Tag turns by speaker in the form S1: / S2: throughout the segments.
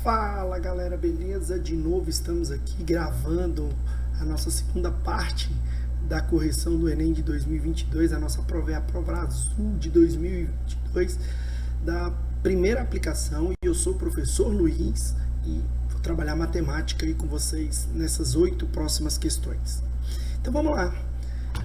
S1: Fala galera, beleza? De novo estamos aqui gravando a nossa segunda parte da correção do Enem de 2022. A nossa prova é a prova azul de 2022 da primeira aplicação. E eu sou o professor Luiz e vou trabalhar matemática aí com vocês nessas 8 próximas questões. Então vamos lá.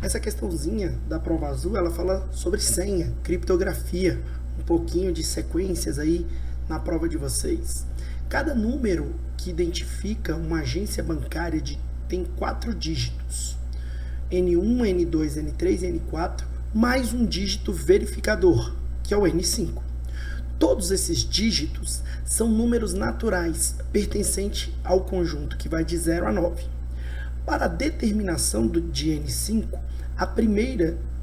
S1: Essa questãozinha da prova azul, ela fala sobre senha, criptografia, um pouquinho de sequências aí na prova de vocês. Cada número que identifica uma agência bancária tem 4 dígitos, N1, N2, N3 e N4, mais um dígito verificador, que é o N5. Todos esses dígitos são números naturais, pertencentes ao conjunto que vai de 0 a 9. Para a determinação de N5,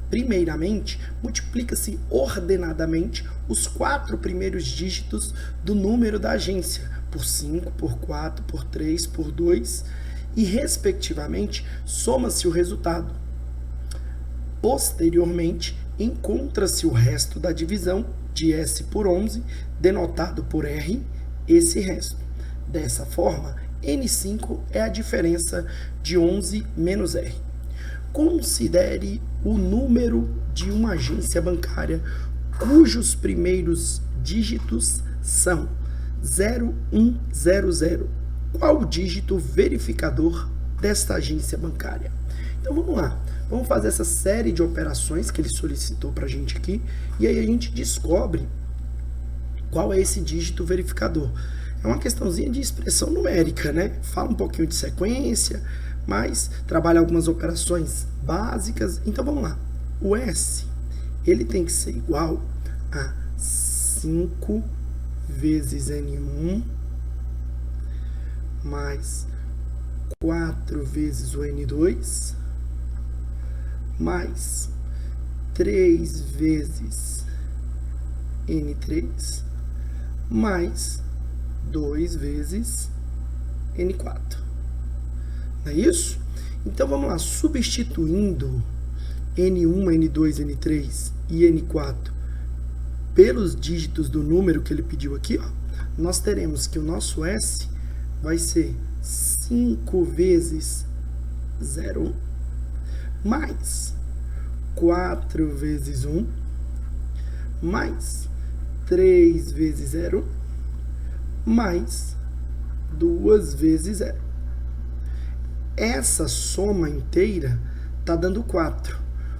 S1: primeiramente, multiplica-se ordenadamente os 4 primeiros dígitos do número da agência, por 5, por 4, por 3, por 2, e, respectivamente, soma-se o resultado. Posteriormente, encontra-se o resto da divisão de S por 11, denotado por R, esse resto. Dessa forma, N5 é a diferença de 11 menos R. Considere o número de uma agência bancária cujos primeiros dígitos são 0100. Qual o dígito verificador desta agência bancária? Então vamos lá, vamos fazer essa série de operações que ele solicitou para a gente aqui, e aí a gente descobre qual é esse dígito verificador. É uma questãozinha de expressão numérica, né? Fala um pouquinho de sequência, mas trabalha algumas operações básicas. Então vamos lá. O S, ele tem que ser igual a 5 vezes N1 mais 4 vezes o N2 mais 3 vezes N3 mais 2 vezes N4. Não é isso? Então vamos lá, substituindo N1, N2, N3 e N4 pelos dígitos do número que ele pediu aqui, ó, nós teremos que o nosso S vai ser 5 vezes 0 mais 4 vezes 1 mais 3 vezes 0 mais 2 vezes 0. Essa soma inteira está dando 4,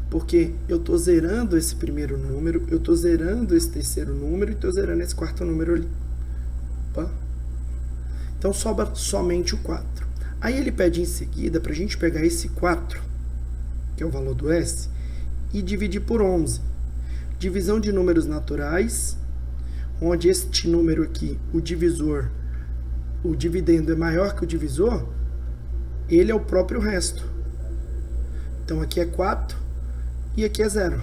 S1: porque eu estou zerando esse primeiro número, eu estou zerando esse terceiro número e estou zerando esse quarto número ali. Opa. Então sobra somente o 4. Aí ele pede em seguida para a gente pegar esse 4, que é o valor do S, e dividir por 11. Divisão de números naturais, onde este número aqui, o dividendo é maior que o divisor, ele é o próprio resto. Então aqui é 4 e aqui é 0.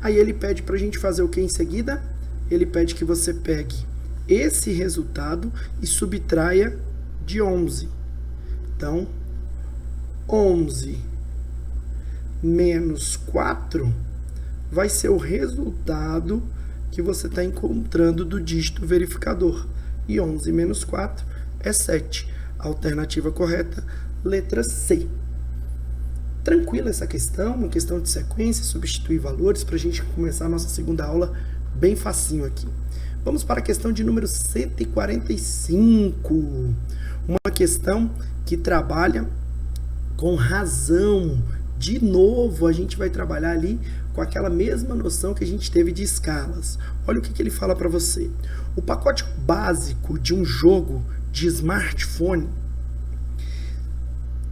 S1: Aí ele pede para a gente fazer o que em seguida? Ele pede que você pegue esse resultado e subtraia de 11. Então, 11 menos 4 vai ser o resultado que você está encontrando do dígito verificador. E 11 menos 4 é 7. Alternativa correta, letra C. Tranquila essa questão, uma questão de sequência, substituir valores, para a gente começar a nossa segunda aula bem facinho aqui. Vamos para a questão de número 145. Uma questão que trabalha com razão. De novo, a gente vai trabalhar ali com aquela mesma noção que a gente teve de escalas. Olha o que ele fala para você. O pacote básico de um jogo de smartphone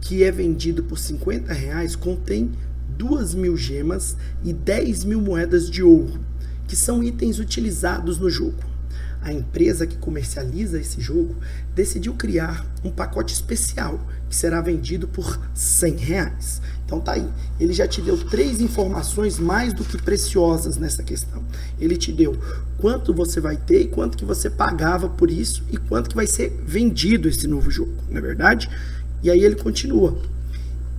S1: que é vendido por R$50 contém 2.000 gemas e 10.000 moedas de ouro, que são itens utilizados no jogo. A empresa que comercializa esse jogo decidiu criar um pacote especial que será vendido por R$100. Então tá aí, ele já te deu 3 informações mais do que preciosas nessa questão. Ele te deu quanto você vai ter e quanto que você pagava por isso e quanto que vai ser vendido esse novo jogo, não é verdade? E aí ele continua.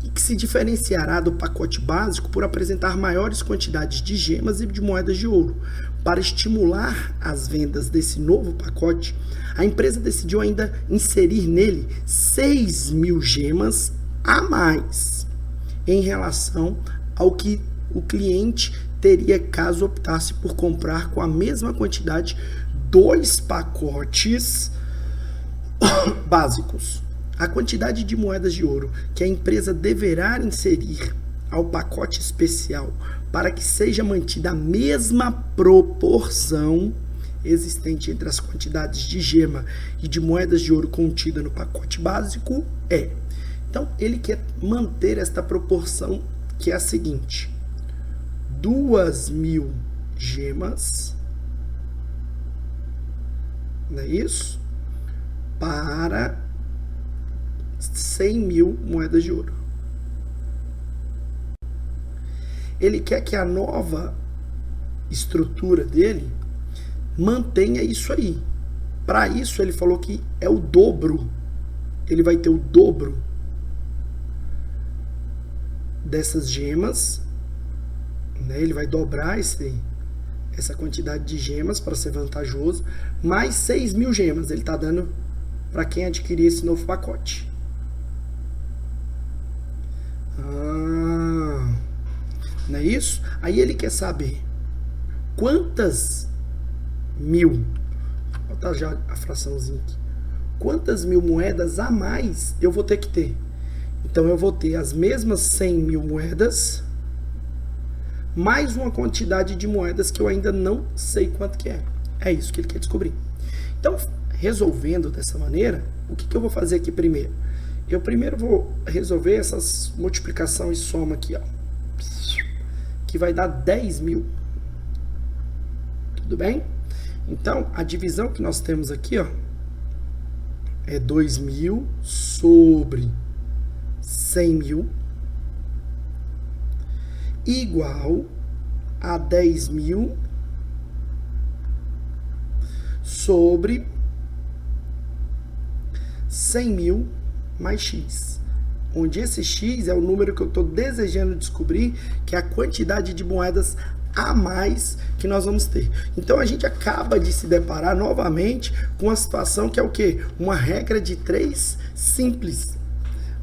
S1: E que se diferenciará do pacote básico por apresentar maiores quantidades de gemas e de moedas de ouro. para estimular as vendas desse novo pacote, a empresa decidiu ainda inserir nele 6.000 gemas a mais em relação ao que o cliente teria caso optasse por comprar com a mesma quantidade 2 pacotes básicos. A quantidade de moedas de ouro que a empresa deverá inserir ao pacote especial para que seja mantida a mesma proporção existente entre as quantidades de gema e de moedas de ouro contida no pacote básico é. Então, ele quer manter esta proporção, que é a seguinte: 2.000 gemas, não é isso? Para 100.000 moedas de ouro. Ele quer que a nova estrutura dele mantenha isso aí. Para isso, ele falou que é o dobro. Ele vai ter o dobro dessas gemas, né? Ele vai dobrar essa quantidade de gemas para ser vantajoso, mais 6.000 gemas ele está dando para quem adquirir esse novo pacote. Não é isso? Aí ele quer saber quantas mil, vou botar já a fraçãozinha aqui, quantas mil moedas a mais eu vou ter que ter. Então eu vou ter as mesmas 100.000 moedas, mais uma quantidade de moedas que eu ainda não sei quanto que é. É isso que ele quer descobrir. Então, resolvendo dessa maneira, o que eu vou fazer aqui primeiro? Eu primeiro vou resolver essas multiplicação e soma aqui, ó, que vai dar 10.000. Tudo bem? Então, a divisão que nós temos aqui, ó, é 2.000 sobre 100.000 igual a 10.000 sobre 100.000 mais x, onde esse x é o número que eu estou desejando descobrir, que é a quantidade de moedas a mais que nós vamos ter. Então a gente acaba de se deparar novamente com uma situação que é o quê? Uma regra de 3 simples,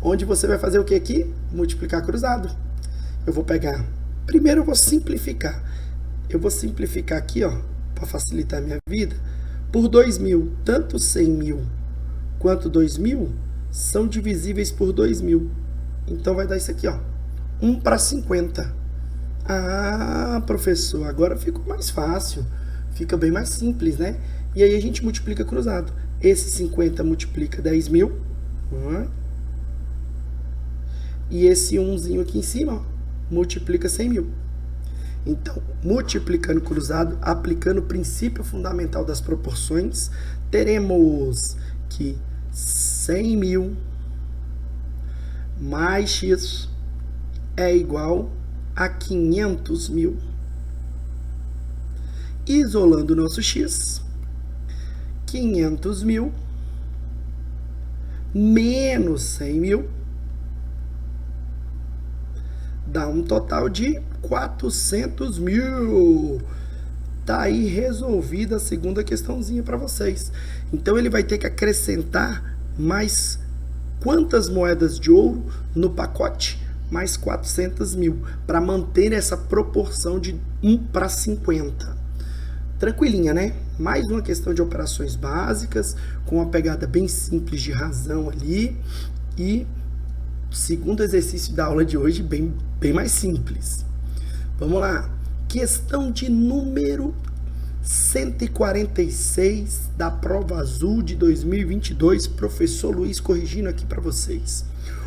S1: onde você vai fazer o que aqui? Multiplicar cruzado. Eu vou pegar, primeiro eu vou simplificar. Eu vou simplificar aqui, ó, para facilitar a minha vida, por 2.000. Tanto 100.000 quanto 2.000 são divisíveis por 2.000. Então vai dar isso aqui, ó, 1 para 50. Ah, professor, agora ficou mais fácil. Fica bem mais simples, né? E aí a gente multiplica cruzado. Esse 50 multiplica 10.000. E esse 1zinho aqui em cima, ó, multiplica 100.000. Então, multiplicando cruzado, aplicando o princípio fundamental das proporções, teremos que 100.000 mais x é igual a 500.000. Isolando o nosso x, 500.000 menos 100.000 dá um total de 400.000. Tá aí resolvida a segunda questãozinha para vocês. Então ele vai ter que acrescentar mais quantas moedas de ouro no pacote? Mais 400.000, para manter essa proporção de 1 para 50. Tranquilinha, né? Mais uma questão de operações básicas, com uma pegada bem simples de razão ali. E segundo exercício da aula de hoje, bem mais simples. Vamos lá. Questão de número 146 da prova azul de 2022. Professor Luiz corrigindo aqui para vocês.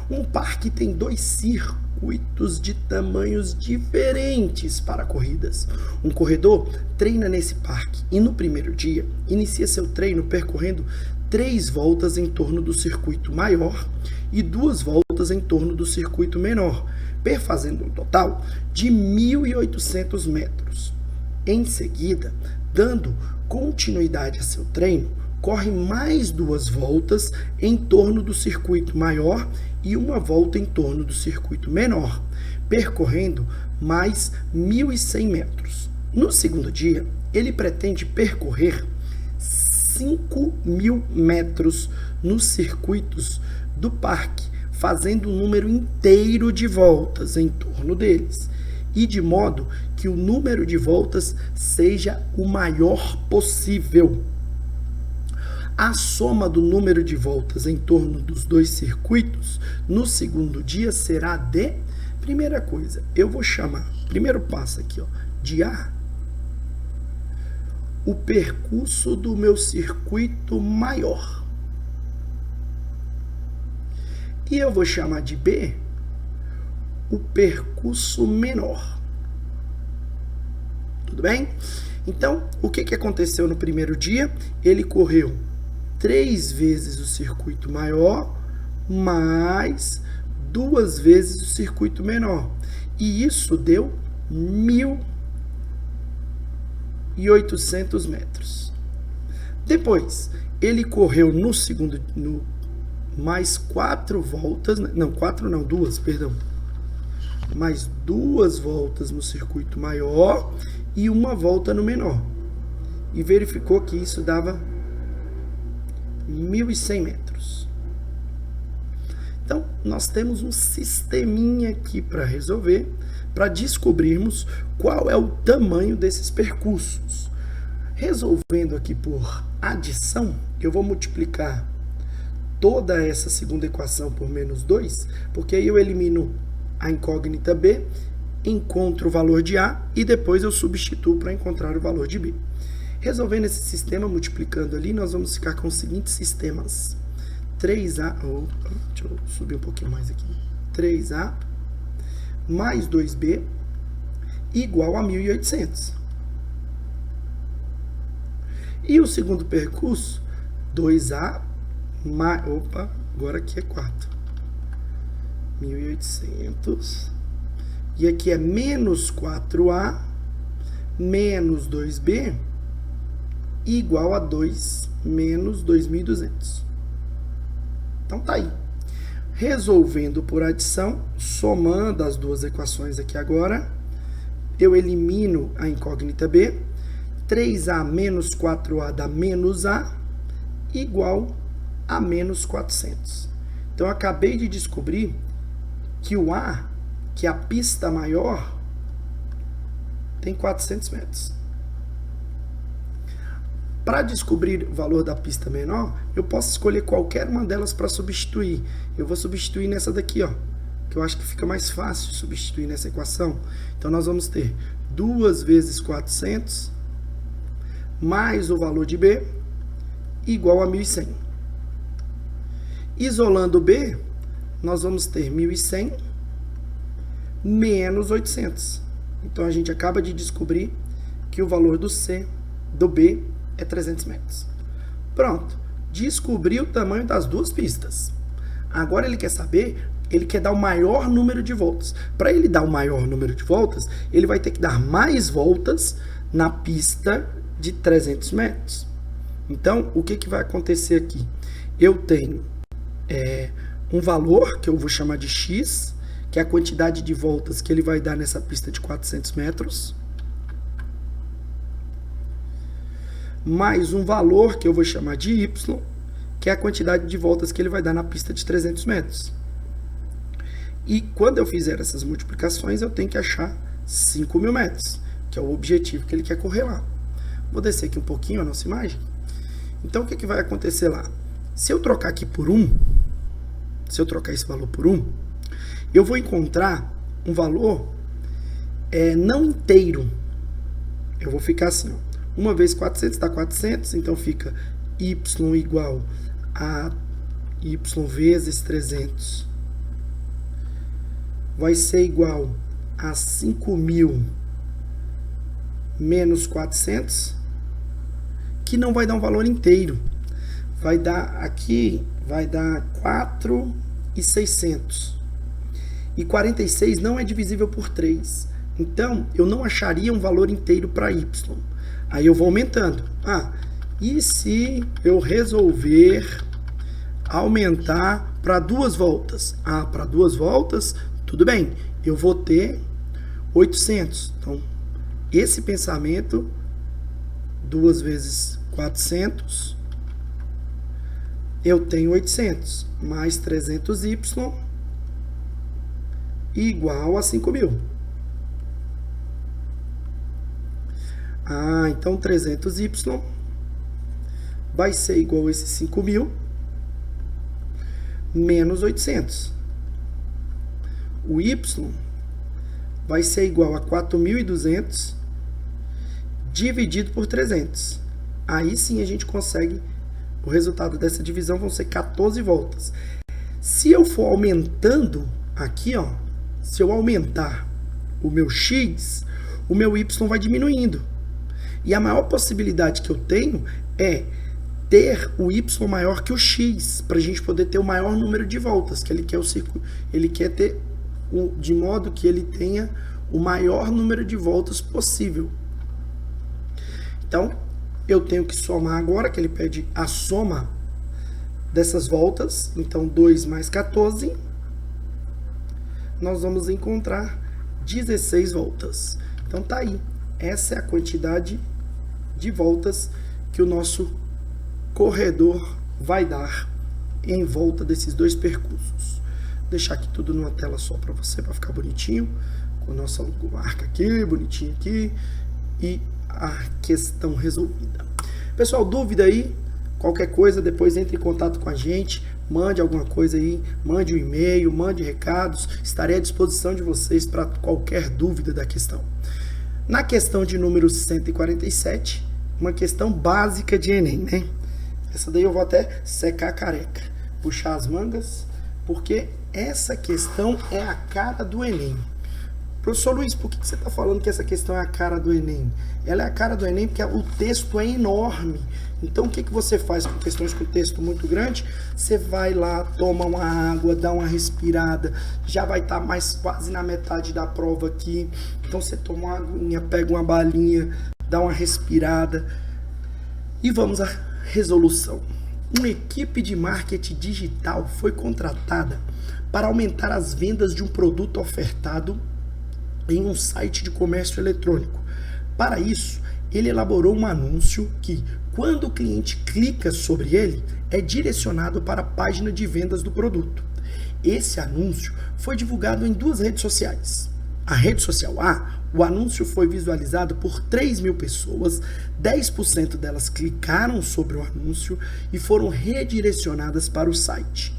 S1: Um parque tem 2 circuitos de tamanhos diferentes para corridas. Um corredor treina nesse parque e no primeiro dia inicia seu treino percorrendo 3 voltas em torno do circuito maior e 2 voltas em torno do circuito menor, perfazendo um total de 1.800 metros. Em seguida, dando continuidade a seu treino, corre mais 2 voltas em torno do circuito maior e 1 volta em torno do circuito menor, percorrendo mais 1.100 metros. No segundo dia, ele pretende percorrer 5.000 metros nos circuitos do parque, fazendo um número inteiro de voltas em torno deles, e de modo que o número de voltas seja o maior possível. A soma do número de voltas em torno dos dois circuitos no segundo dia será de, primeira coisa, eu vou chamar, primeiro passo aqui, ó, de A, o percurso do meu circuito maior. E eu vou chamar de B, o percurso menor. Tudo bem? Então, o que aconteceu no primeiro dia? Ele correu 3 vezes o circuito maior, mais 2 vezes o circuito menor. E isso deu 1.800 metros. Depois, ele correu no segundo, mais 4 voltas, não, 4 não, 2, perdão. Mais 2 voltas no circuito maior e 1 volta no menor. E verificou que isso dava 1.100 metros. Então, nós temos um sisteminha aqui para resolver, para descobrirmos qual é o tamanho desses percursos. Resolvendo aqui por adição, eu vou multiplicar toda essa segunda equação por menos 2, porque aí eu elimino a incógnita B, encontro o valor de A e depois eu substituo para encontrar o valor de B. Resolvendo esse sistema, multiplicando ali, nós vamos ficar com os seguintes sistemas. 3A, deixa eu subir um pouquinho mais aqui. 3A mais 2B igual a 1.800. E o segundo percurso, 2A mais... Opa, agora aqui é 4. 1.800. E aqui é menos 4A menos 2B igual a 2 menos 2.200. Então tá aí. Resolvendo por adição, somando as duas equações aqui agora, eu elimino a incógnita B. 3A menos 4A dá menos A igual a menos 400. Então eu acabei de descobrir que o A, que é a pista maior, tem 400 metros. Para descobrir o valor da pista menor, eu posso escolher qualquer uma delas para substituir. Eu vou substituir nessa daqui, ó, que eu acho que fica mais fácil substituir nessa equação. Então, nós vamos ter 2 vezes 400 mais o valor de B igual a 1.100. Isolando B, nós vamos ter 1.100 menos 800. Então, a gente acaba de descobrir que o valor do B é 300 metros. Pronto. Descobri o tamanho das duas pistas. Agora ele quer saber, ele quer dar o maior número de voltas. Para ele dar o maior número de voltas, ele vai ter que dar mais voltas na pista de 300 metros. Então, o que vai acontecer aqui? Eu tenho um valor que eu vou chamar de X, que é a quantidade de voltas que ele vai dar nessa pista de 400 metros, mais um valor que eu vou chamar de Y, que é a quantidade de voltas que ele vai dar na pista de 300 metros. E quando eu fizer essas multiplicações, eu tenho que achar 5.000 metros, que é o objetivo que ele quer correr lá. Vou descer aqui um pouquinho a nossa imagem. Então, o que vai acontecer lá? Se eu trocar aqui por 1, se eu trocar esse valor por 1, eu vou encontrar um valor não inteiro. Eu vou ficar assim, ó. 1 vezes 400 dá 400, então fica y igual a y vezes 300. Vai ser igual a 5.000 menos 400, que não vai dar um valor inteiro. Vai dar aqui, vai dar 4.600. E 46 não é divisível por 3. Então, eu não acharia um valor inteiro para y. Aí eu vou aumentando. E se eu resolver aumentar para 2 voltas? Para 2 voltas, tudo bem. Eu vou ter 800. Então, esse pensamento, 2 vezes 400, eu tenho 800, mais 300y igual a 5.000. Então 300y vai ser igual a esse 5.000 menos 800. O y vai ser igual a 4.200 dividido por 300. Aí sim a gente consegue, o resultado dessa divisão vão ser 14 voltas. Se eu for aumentando aqui, ó, se eu aumentar o meu x, o meu y vai diminuindo. E a maior possibilidade que eu tenho é ter o y maior que o x, para a gente poder ter o maior número de voltas, que ele quer o círculo, ele quer ter de modo que ele tenha o maior número de voltas possível. Então, eu tenho que somar agora, que ele pede a soma dessas voltas. Então, 2 mais 14, nós vamos encontrar 16 voltas. Então, tá aí. Essa é a quantidade de voltas que o nosso corredor vai dar em volta desses dois percursos. Vou deixar aqui tudo numa tela só para você, para ficar bonitinho, com a nossa logomarca aqui, bonitinho aqui, e a questão resolvida. Pessoal, dúvida aí? Qualquer coisa, depois entre em contato com a gente, mande alguma coisa aí, mande um e-mail, mande recados, estarei à disposição de vocês para qualquer dúvida da questão. Na questão de número 147, uma questão básica de Enem, né? Essa daí eu vou até secar a careca, puxar as mangas, porque essa questão é a cara do Enem. Professor Luiz, por que você está falando que essa questão é a cara do Enem? Ela é a cara do Enem porque o texto é enorme. Então, o que você faz com questões com texto muito grande? Você vai lá, toma uma água, dá uma respirada, já vai estar mais quase na metade da prova aqui. Então, você toma uma aguinha, pega uma balinha, dá uma respirada e vamos à resolução. Uma equipe de marketing digital foi contratada para aumentar as vendas de um produto ofertado em um site de comércio eletrônico. Para isso, ele elaborou um anúncio que, quando o cliente clica sobre ele, é direcionado para a página de vendas do produto. Esse anúncio foi divulgado em 2 redes sociais. A rede social A, o anúncio foi visualizado por 3.000 pessoas, 10% delas clicaram sobre o anúncio e foram redirecionadas para o site.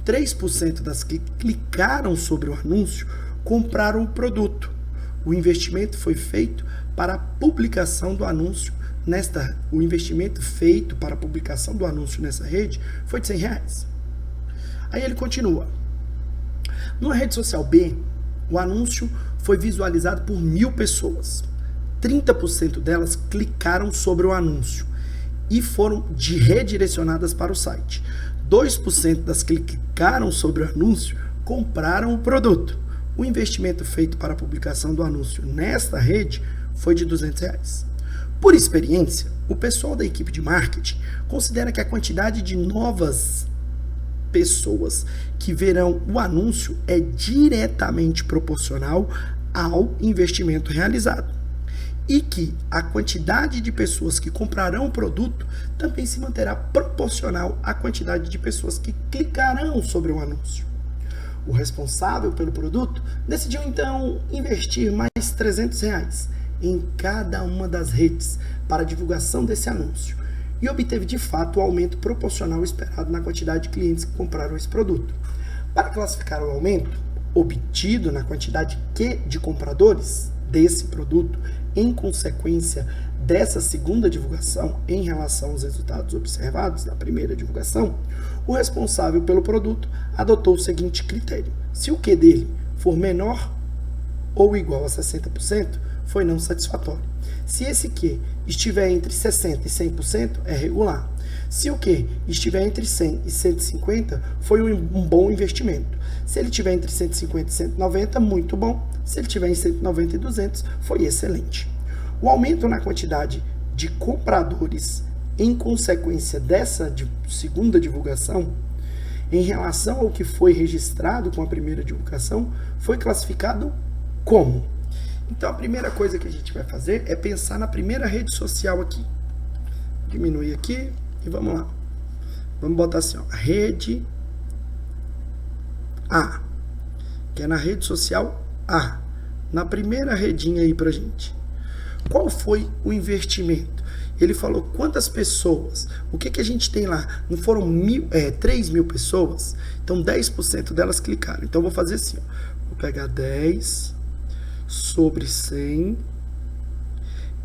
S1: 3% das que clicaram sobre o anúncio compraram o produto. O investimento foi feito para a publicação do anúncio o investimento feito para a publicação do anúncio nessa rede foi de R$100. Aí ele continua. Na rede social B, o anúncio foi visualizado por 1.000 pessoas. 30% delas clicaram sobre o anúncio e foram redirecionadas para o site. 2% das que clicaram sobre o anúncio compraram o produto. O investimento feito para a publicação do anúncio nesta rede foi de R$200. Por experiência, o pessoal da equipe de marketing considera que a quantidade de novas pessoas que verão o anúncio é diretamente proporcional ao investimento realizado e que a quantidade de pessoas que comprarão o produto também se manterá proporcional à quantidade de pessoas que clicarão sobre o anúncio. O responsável pelo produto decidiu então investir mais R$300 em cada uma das redes para a divulgação desse anúncio e obteve de fato o aumento proporcional esperado na quantidade de clientes que compraram esse produto. Para classificar o aumento obtido na quantidade de compradores desse produto em consequência dessa segunda divulgação em relação aos resultados observados na primeira divulgação, o responsável pelo produto adotou o seguinte critério: se o Q dele for menor ou igual a 60%, foi não satisfatório. Se esse Q estiver entre 60% e 100%, é regular. Se o Q estiver entre 100 e 150, foi um bom investimento. Se ele estiver entre 150 e 190, muito bom. Se ele estiver em 190 e 200, foi excelente. O aumento na quantidade de compradores em consequência dessa segunda divulgação, em relação ao que foi registrado com a primeira divulgação, foi classificado como Então a primeira coisa que a gente vai fazer é pensar na primeira rede social aqui. Diminuir aqui e vamos lá. Vamos botar assim, ó, rede A, que é na rede social A. Na primeira redinha aí pra gente. Qual foi o investimento? Ele falou quantas pessoas. O que a gente tem lá? Não foram 3 mil pessoas? Então 10% delas clicaram. Então eu vou fazer assim, ó. Vou pegar 10 sobre 100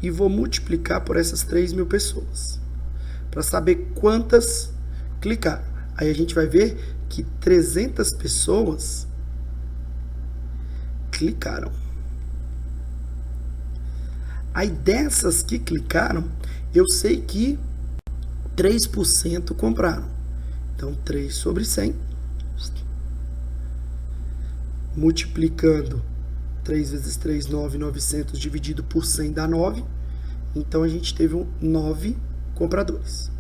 S1: e vou multiplicar por essas 3 mil pessoas. Para saber quantas clicaram. Aí a gente vai ver que 300 pessoas clicaram. Aí dessas que clicaram, eu sei que 3% compraram. Então 3 sobre 100. Multiplicando 3 vezes 3, 9, 900 dividido por 100 dá 9. Então a gente teve 9 compradores.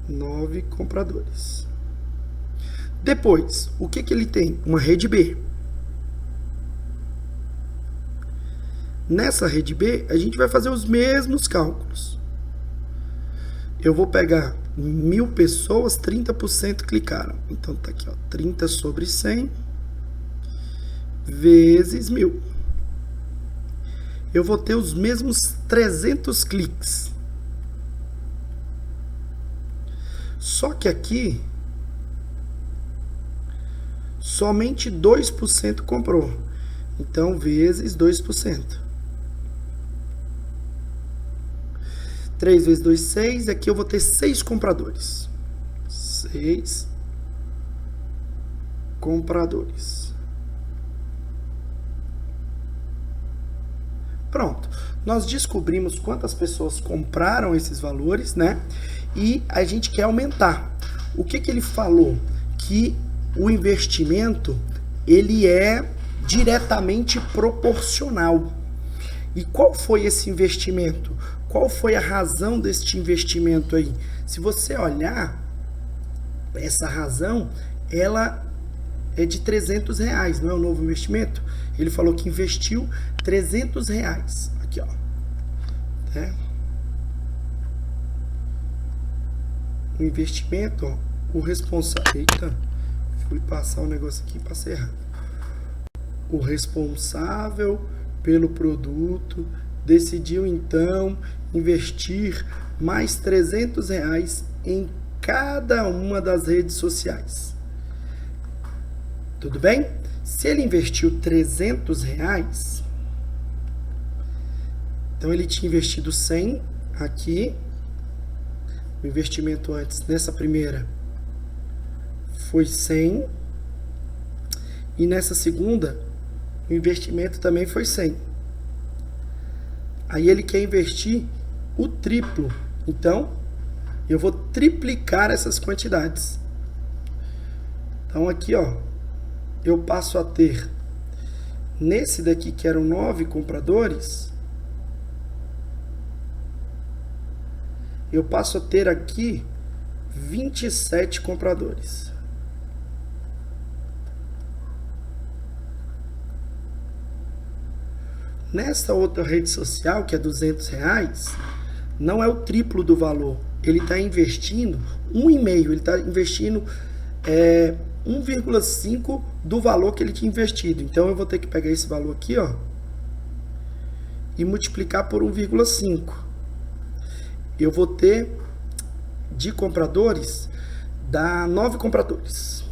S1: Nove compradores. Depois, o que ele tem? Uma rede B. Nessa rede B, a gente vai fazer os mesmos cálculos. Eu vou pegar 1000 pessoas, 30% clicaram. Então tá aqui, ó, 30 sobre 100 vezes 1000. Eu vou ter os mesmos 300 cliques. Só que aqui somente 2% comprou. Então, vezes 2%. 3 vezes 2, 6. Aqui eu vou ter 6 compradores. 6 compradores. Pronto. Nós descobrimos quantas pessoas compraram esses valores, né? E a gente quer aumentar. O que ele falou? Que o investimento, ele é diretamente proporcional. E qual foi esse investimento? Qual foi a razão deste investimento aí? Se você olhar, essa razão, ela é de R$300, não é o novo investimento? Ele falou que investiu R$300. Aqui, ó. O investimento, ó, o responsável... Eita, fui passar um negócio aqui e passei errado. O responsável pelo produto decidiu, então, investir mais R$300 em cada uma das redes sociais. Tudo bem? Se ele investiu R$300, então ele tinha investido 100 aqui. O investimento antes, nessa primeira, foi 100. E nessa segunda, o investimento também foi 100. Aí ele quer investir o triplo. Então, eu vou triplicar essas quantidades. Então, aqui, ó, eu passo a ter, nesse daqui que eram 9 compradores, eu passo a ter aqui 27 compradores. Nessa outra rede social, que é R$200, não é o triplo do valor. Ele está investindo 1,5. Ele está investindo 1,5 do valor que ele tinha investido. Então, eu vou ter que pegar esse valor aqui, ó, e multiplicar por 1,5. Eu vou ter de compradores, dá 9 compradores.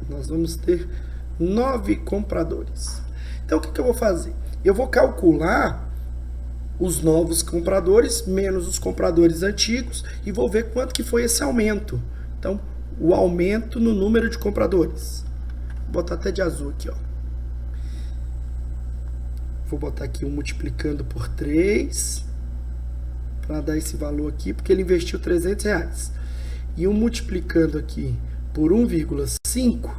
S1: Nós vamos ter 9 compradores. Então, o que eu vou fazer? Eu vou calcular os novos compradores menos os compradores antigos e vou ver quanto que foi esse aumento. Então, o aumento no número de compradores. Vou botar até de azul aqui, ó. Vou botar aqui um multiplicando por 3 para dar esse valor aqui, porque ele investiu R$300. E um multiplicando aqui por 1,5,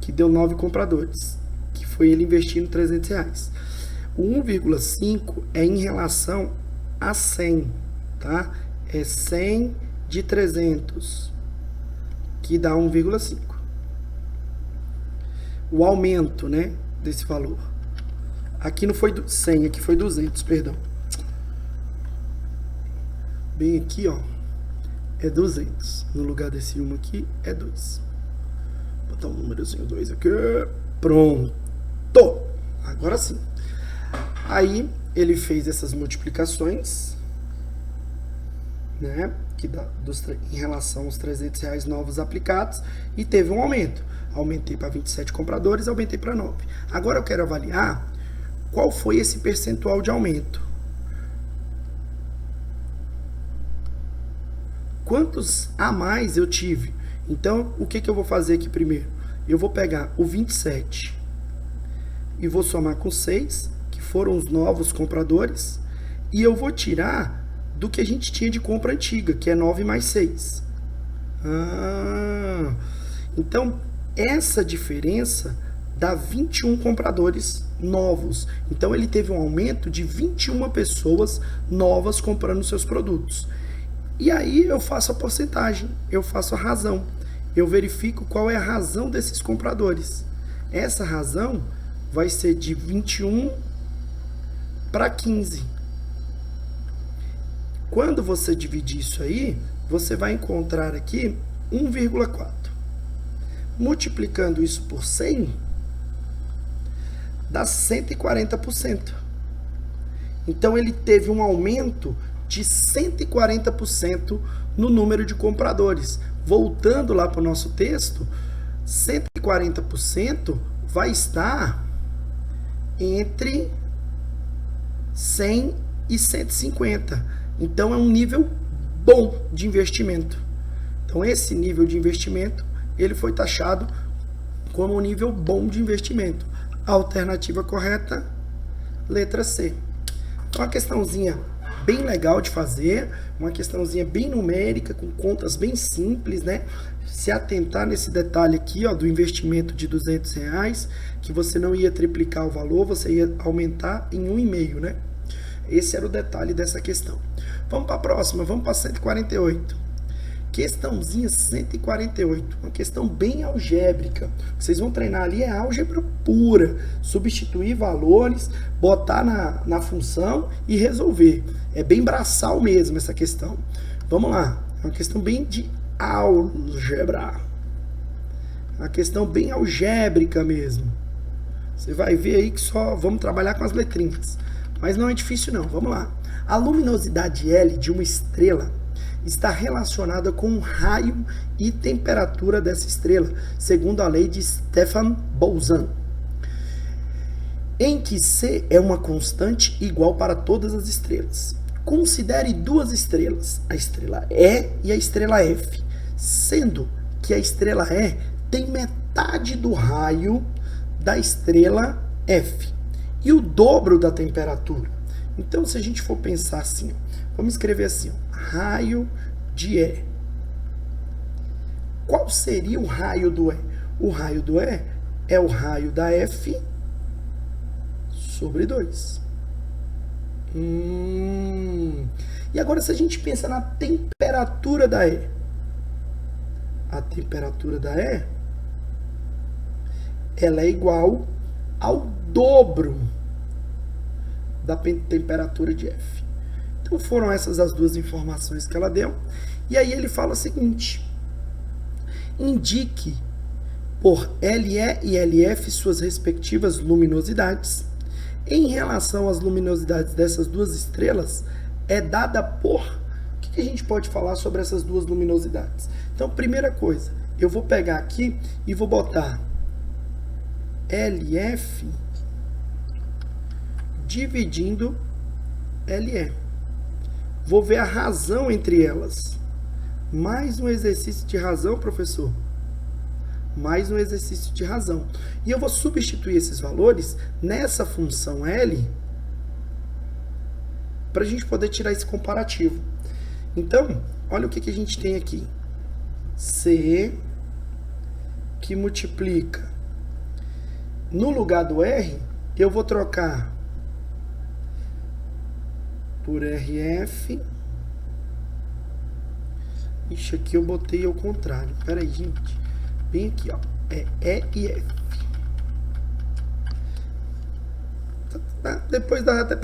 S1: que deu 9 compradores, que foi ele investindo R$300. O 1,5 é em relação a 100. tá? É 100 de 300, que dá 1,5. O aumento, né, desse valor. Aqui não foi 100, aqui foi 200, perdão. Bem aqui, ó, é 200. No lugar desse 1 aqui, é 2. Vou botar um númerozinho 2 aqui. Pronto. Agora sim. Aí, ele fez essas multiplicações, né, que dá em relação aos R$300 novos aplicados, e teve um aumento. Aumentei para 27 compradores, aumentei para 9. Agora eu quero avaliar qual foi esse percentual de aumento. Quantos a mais eu tive? Então, o que eu vou fazer aqui primeiro? Eu vou pegar o 27 e vou somar com 6, que foram os novos compradores, e eu vou tirar do que a gente tinha de compra antiga, que é 9 mais 6. Então, essa diferença dá 21 compradores novos. Então, ele teve um aumento de 21 pessoas novas comprando seus produtos. E aí, eu faço a porcentagem, eu faço a razão. Eu verifico qual é a razão desses compradores. Essa razão vai ser de 21 para 15. Quando você dividir isso aí, você vai encontrar aqui 1,4. Multiplicando isso por 100, dá 140%. Então, ele teve um aumento de 140% no número de compradores. Voltando lá para o nosso texto, 140% vai estar entre 100 e 150. Então, é um nível bom de investimento. Então, esse nível de investimento, ele foi taxado como um nível bom de investimento. A alternativa correta, letra C. Então, uma questãozinha bem legal de fazer, uma questãozinha bem numérica, com contas bem simples, né? Se atentar nesse detalhe aqui, ó, do investimento de R$200, que você não ia triplicar o valor, você ia aumentar em 1,5, né? Esse era o detalhe dessa questão. Vamos para a próxima, vamos para 148. Questãozinha 148, uma questão bem algébrica. O que vocês vão treinar ali é álgebra pura. Substituir valores, botar na função e resolver. É bem braçal mesmo essa questão. Vamos lá, é uma questão bem de álgebra. Uma questão bem algébrica mesmo. Você vai ver aí que só vamos trabalhar com as letrinhas. Mas não é difícil não, vamos lá. A luminosidade L de uma estrela está relacionada com o raio e temperatura dessa estrela, segundo a lei de Stefan Boltzmann, em que C é uma constante igual para todas as estrelas. Considere duas estrelas, a estrela E e a estrela F, sendo que a estrela E tem metade do raio da estrela F e o dobro da temperatura. Então, se a gente for pensar assim, vamos escrever assim, raio de E. Qual seria o raio do E? O raio do E é o raio da F sobre 2. E agora, se a gente pensa na temperatura da E, a temperatura da E, ela é igual ao dobro da temperatura de F. Então, foram essas as duas informações que ela deu. E aí ele fala o seguinte: indique por LE e LF suas respectivas luminosidades. Em relação às luminosidades dessas duas estrelas, é dada por... O que a gente pode falar sobre essas duas luminosidades? Então, primeira coisa, eu vou pegar aqui e vou botar LF dividindo LE. Vou ver a razão entre elas. Mais um exercício de razão, professor. Mais um exercício de razão. E eu vou substituir esses valores nessa função L para a gente poder tirar esse comparativo. Então, olha o que a gente tem aqui. C que multiplica. No lugar do R, eu vou trocar por RF Ixi, aqui eu botei ao contrário. Pera aí, gente. Bem aqui, ó. É E e F. Depois dá até...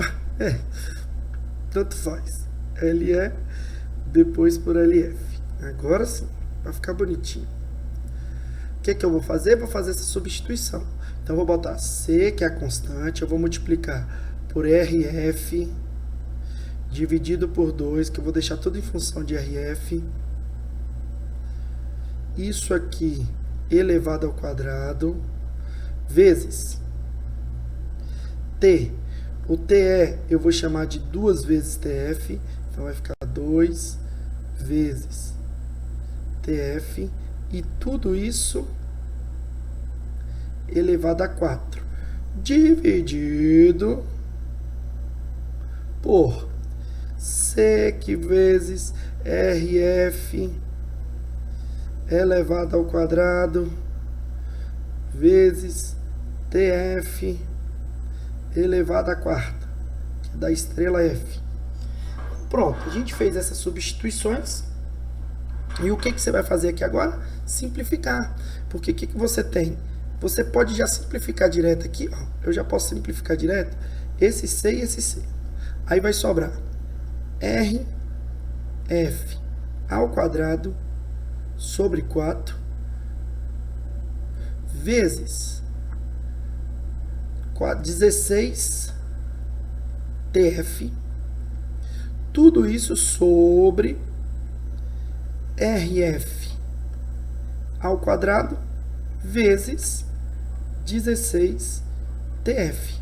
S1: tanto faz. LE, depois por LF. Agora sim, vai ficar bonitinho. O que eu vou fazer? Vou fazer essa substituição. Então, eu vou botar C, que é a constante, eu vou multiplicar por RF, dividido por 2, que eu vou deixar tudo em função de RF. Isso aqui, elevado ao quadrado, vezes T. O TE eu vou chamar de 2 vezes TF, então vai ficar 2 vezes TF, e tudo isso elevado a 4, dividido por sec vezes RF elevado ao quadrado vezes TF elevado à quarta, que dá estrela F. Pronto, a gente fez essas substituições. E o que você vai fazer aqui agora? Simplificar. Porque o que você tem? Você pode já simplificar direto aqui, ó. Eu já posso simplificar direto esse C e esse C. Aí vai sobrar RF ao quadrado sobre 4 vezes 16 TF, tudo isso sobre RF ao quadrado vezes 16 TF.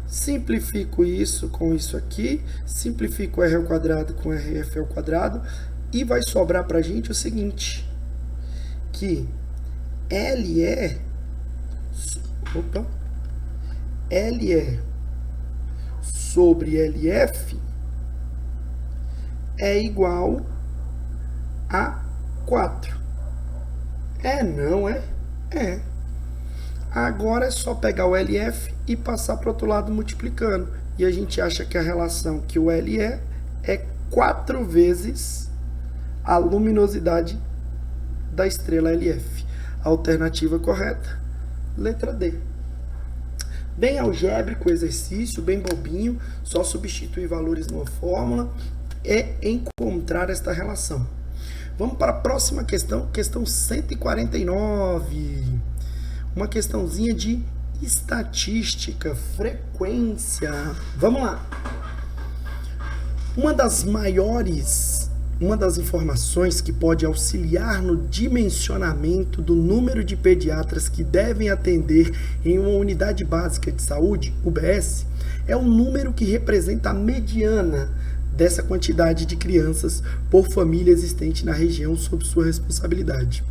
S1: Simplifico isso com isso aqui, simplifico R ao quadrado com RF ao quadrado, e vai sobrar para a gente o seguinte, que LE sobre LF é igual a 4. Não é? É. Agora é só pegar o LF e passar para o outro lado multiplicando. E a gente acha que a relação que o LE é 4 vezes a luminosidade da estrela LF. A alternativa correta, letra D. Bem algébrico o exercício, bem bobinho, só substituir valores numa fórmula e encontrar esta relação. Vamos para a próxima questão, questão 149. Uma questãozinha de estatística, frequência. Vamos lá. Uma das informações que pode auxiliar no dimensionamento do número de pediatras que devem atender em uma unidade básica de saúde, UBS, é o número que representa a mediana dessa quantidade de crianças por família existente na região sob sua responsabilidade.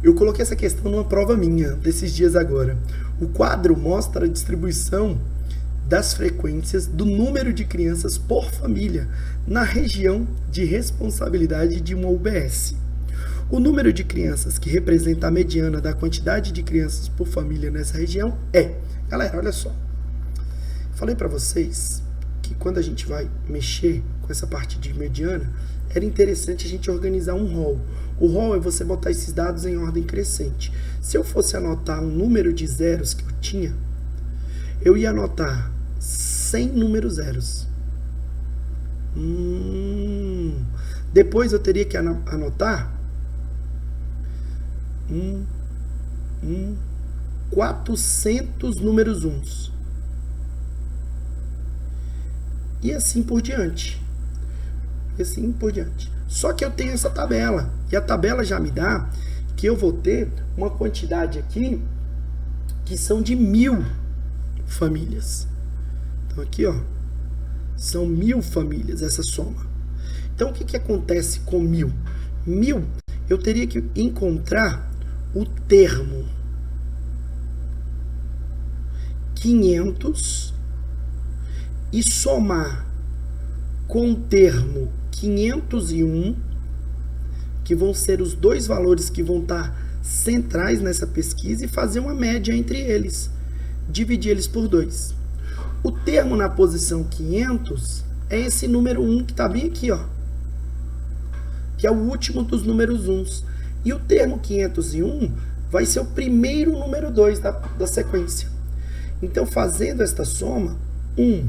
S1: Eu coloquei essa questão numa prova minha, desses dias agora. O quadro mostra a distribuição das frequências do número de crianças por família na região de responsabilidade de uma UBS. O número de crianças que representa a mediana da quantidade de crianças por família nessa região é... Galera, olha só. Falei para vocês que quando a gente vai mexer com essa parte de mediana, era interessante a gente organizar um rol. O rol é você botar esses dados em ordem crescente. Se eu fosse anotar um número de zeros que eu tinha, eu ia anotar 100 números zeros. Depois eu teria que anotar 400 números uns. E assim por diante. Só que eu tenho essa tabela. E a tabela já me dá que eu vou ter uma quantidade aqui que são de 1000 famílias. Então aqui, ó, são 1000 famílias essa soma. Então o que acontece com 1000? 1000 eu teria que encontrar o termo 500 e somar com o termo 501, que vão ser os dois valores que vão estar centrais nessa pesquisa, e fazer uma média entre eles, dividir eles por 2. O termo na posição 500 é esse número 1 que está bem aqui, ó, que é o último dos números uns. E o termo 501 vai ser o primeiro número 2 da sequência. Então, fazendo esta soma, 1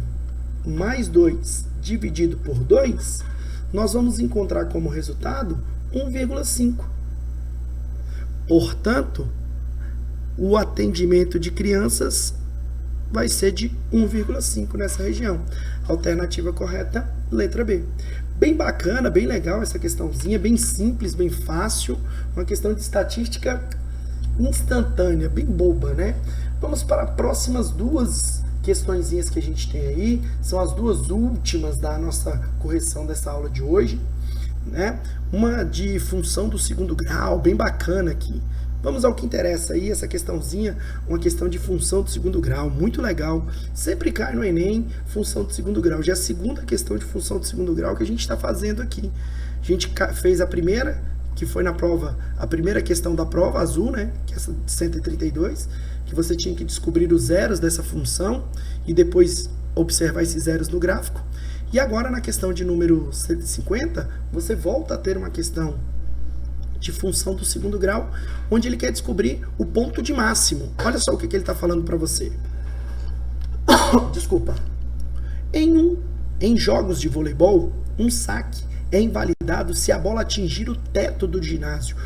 S1: mais 2 dividido por 2, nós vamos encontrar como resultado 1,5. Portanto, o atendimento de crianças vai ser de 1,5 nessa região. Alternativa correta, letra B. Bem bacana, bem legal essa questãozinha, bem simples, bem fácil, uma questão de estatística instantânea, bem boba, né? Vamos para as próximas duas questõezinhas que a gente tem aí, são as duas últimas da nossa correção dessa aula de hoje, né? Uma de função do segundo grau, bem bacana aqui. Vamos ao que interessa aí, essa questãozinha, uma questão de função do segundo grau, muito legal. Sempre cai no Enem, função do segundo grau. Já é a segunda questão de função do segundo grau que a gente está fazendo aqui. A gente fez a primeira, que foi na prova, a primeira questão da prova azul, né? Que é essa de 132, que você tinha que descobrir os zeros dessa função e depois observar esses zeros no gráfico. E agora na questão de número 150, você volta a ter uma questão de função do segundo grau, onde ele quer descobrir o ponto de máximo. Olha só o que ele está falando para você. Desculpa. Em jogos de voleibol, um saque é invalidado se a bola atingir o teto do ginásio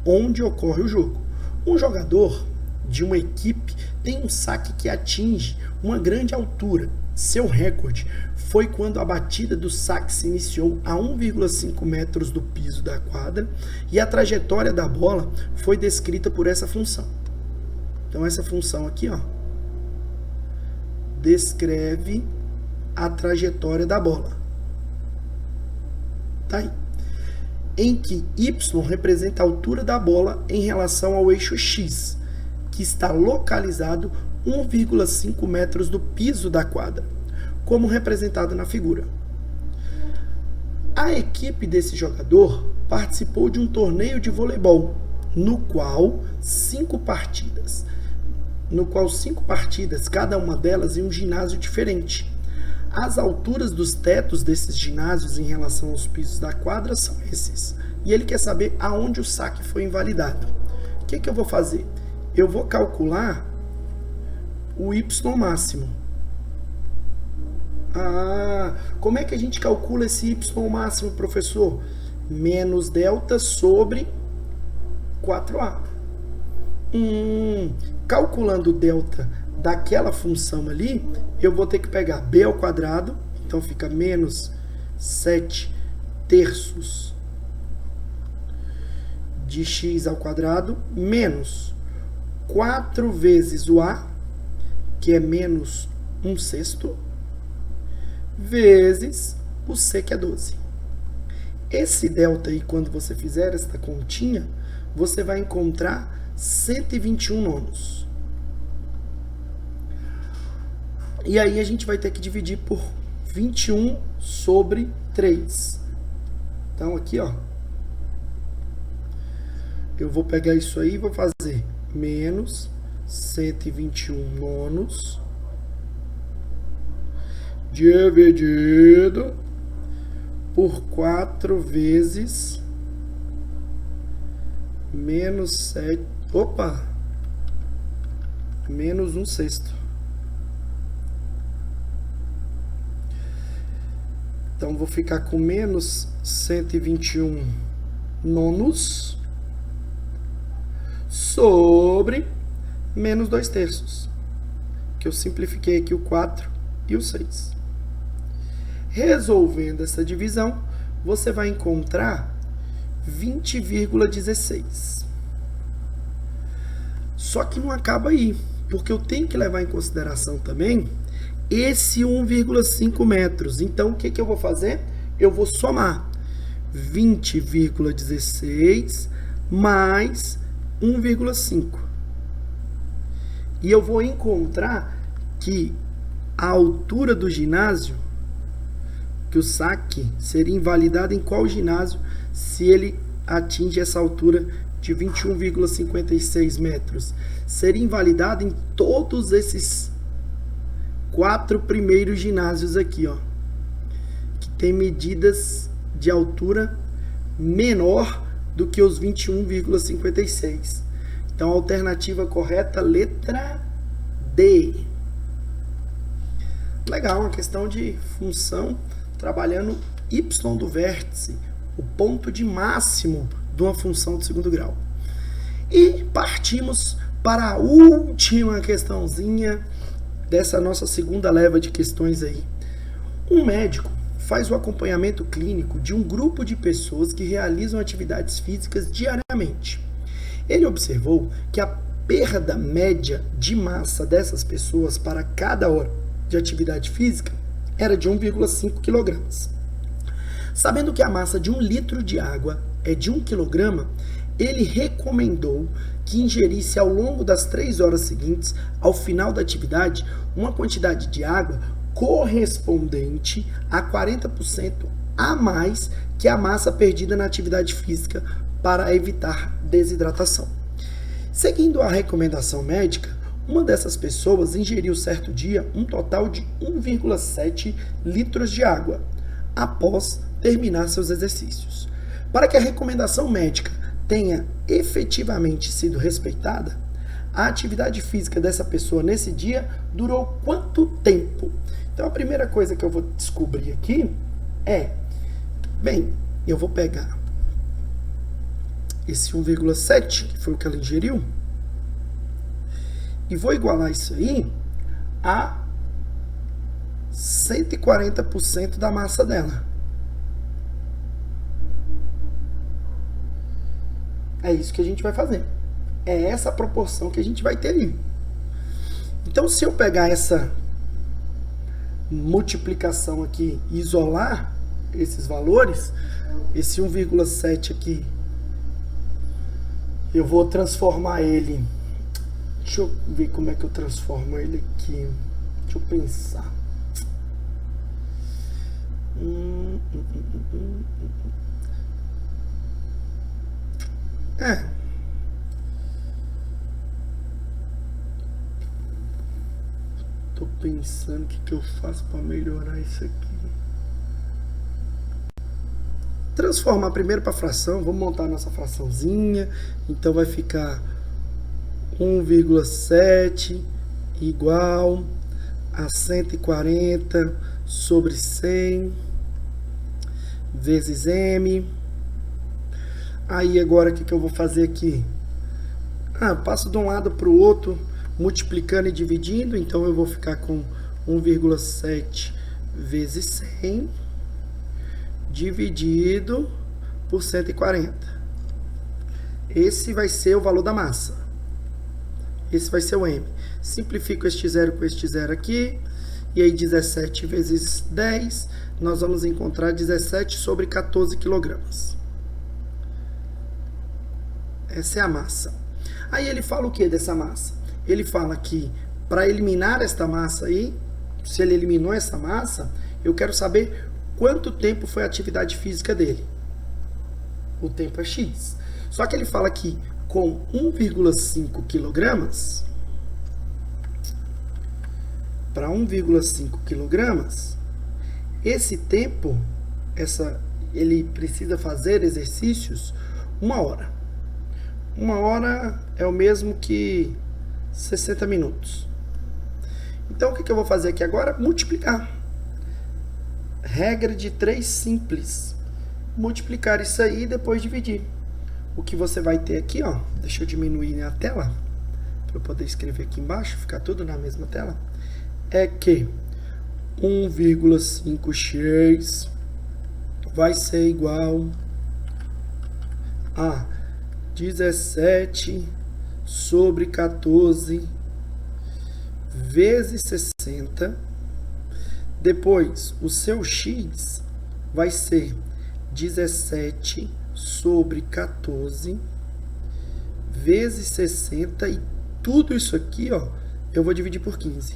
S1: onde ocorre o jogo. Um jogador de uma equipe tem um saque que atinge uma grande altura. Seu recorde foi quando a batida do saque se iniciou a 1,5 metros do piso da quadra e a trajetória da bola foi descrita por essa função. Então, essa função aqui, ó, descreve a trajetória da bola. Tá aí. Em que y representa a altura da bola em relação ao eixo x, que está localizado 1,5 metros do piso da quadra, como representado na figura. A equipe desse jogador participou de um torneio de voleibol, no qual 5 partidas, cada uma delas em um ginásio diferente. As alturas dos tetos desses ginásios em relação aos pisos da quadra são esses. E ele quer saber aonde o saque foi invalidado. O que eu vou fazer? Eu vou calcular o y máximo. Como é que a gente calcula esse y máximo, professor? Menos delta sobre 4a. Calculando o delta daquela função ali, eu vou ter que pegar b ao quadrado, então fica menos 7 terços de x ao quadrado, menos 4 vezes o a, que é menos 1/6, vezes o c, que é 12. Esse delta aí, quando você fizer esta continha, você vai encontrar 121 nonos. E aí a gente vai ter que dividir por 21 sobre 3. Então aqui, ó, eu vou pegar isso aí e vou fazer menos 121 nonos dividido por 4 vezes menos 7, menos 1/6. Então, vou ficar com menos 121 nonos sobre menos 2 terços, que eu simplifiquei aqui o 4 e o 6. Resolvendo essa divisão, você vai encontrar 20,16. Só que não acaba aí, porque eu tenho que levar em consideração também esse 1,5 metros. Então, o que eu vou fazer? Eu vou somar 20,16 mais 1,5. E eu vou encontrar que a altura do ginásio, que o saque seria invalidado em qual ginásio se ele atinge essa altura de 21,56 metros? Seria invalidado em todos esses 4 primeiros ginásios aqui, ó, que tem medidas de altura menor do que os 21,56. Então, a alternativa correta, letra D. Legal, uma questão de função trabalhando y do vértice, o ponto de máximo de uma função de segundo grau. E partimos para a última questãozinha dessa nossa segunda leva de questões aí. Um médico faz o acompanhamento clínico de um grupo de pessoas que realizam atividades físicas diariamente. Ele observou que a perda média de massa dessas pessoas para cada hora de atividade física era de 1,5 kg. Sabendo que a massa de 1 litro de água é de 1 kg, ele recomendou que ingerisse ao longo das 3 horas seguintes, ao final da atividade, uma quantidade de água correspondente a 40% a mais que a massa perdida na atividade física para evitar desidratação. Seguindo a recomendação médica, uma dessas pessoas ingeriu certo dia um total de 1,7 litros de água após terminar seus exercícios. Para que a recomendação médica tenha efetivamente sido respeitada, a atividade física dessa pessoa nesse dia durou quanto tempo? Então, a primeira coisa que eu vou descobrir aqui é, bem, eu vou pegar esse 1,7, que foi o que ela ingeriu, e vou igualar isso aí a 140% da massa dela. É isso que a gente vai fazer. É essa proporção que a gente vai ter ali. Então, se eu pegar essa multiplicação aqui e isolar esses valores, esse 1,7 aqui, eu vou transformar ele. Deixa eu ver como é que eu transformo ele aqui. Deixa eu pensar. Tô pensando o que eu faço para melhorar isso aqui. Transformar primeiro para fração. Vamos montar a nossa fraçãozinha. Então vai ficar 1,7 igual a 140 sobre 100 vezes m. Aí agora o que eu vou fazer aqui? Passo de um lado para o outro, multiplicando e dividindo. Então eu vou ficar com 1,7 vezes 100 dividido por 140. Esse vai ser o valor da massa. Esse vai ser o m. Simplifico este zero com este zero aqui. E aí 17 vezes 10, nós vamos encontrar 17 sobre 14 kg. Essa é a massa. Aí ele fala o que dessa massa? Ele fala que para eliminar esta massa aí, se ele eliminou essa massa, eu quero saber quanto tempo foi a atividade física dele. O tempo é X. Só que ele fala que com 1,5 kg, para 1,5 kg, esse tempo, ele precisa fazer exercícios 1 hora. 1 hora é o mesmo que 60 minutos. Então, o que eu vou fazer aqui agora? Multiplicar. Regra de 3 simples. Multiplicar isso aí e depois dividir. O que você vai ter aqui, ó, deixa eu diminuir a tela, para eu poder escrever aqui embaixo, ficar tudo na mesma tela, é que 1,5x vai ser igual a 17 sobre 14 vezes 60. Depois, o seu x vai ser 17 sobre 14 vezes 60. E tudo isso aqui, ó, eu vou dividir por 15.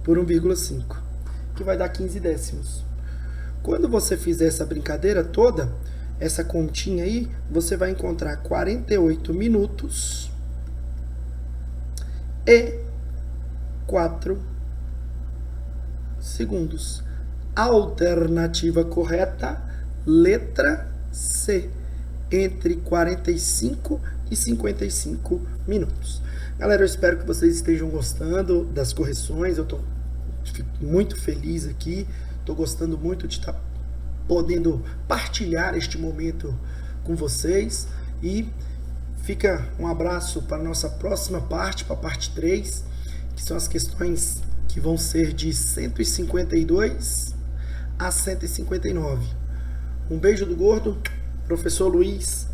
S1: Por 1,5. Que vai dar 15 décimos. Quando você fizer essa brincadeira toda, essa continha aí, você vai encontrar 48 minutos e 4 segundos. Alternativa correta, letra C, entre 45 e 55 minutos. Galera, eu espero que vocês estejam gostando das correções. Eu fico muito feliz aqui. Estou gostando muito de estar podendo partilhar este momento com vocês. E fica um abraço para a nossa próxima parte, para a parte 3, que são as questões que vão ser de 152 a 159. Um beijo do gordo, professor Luiz.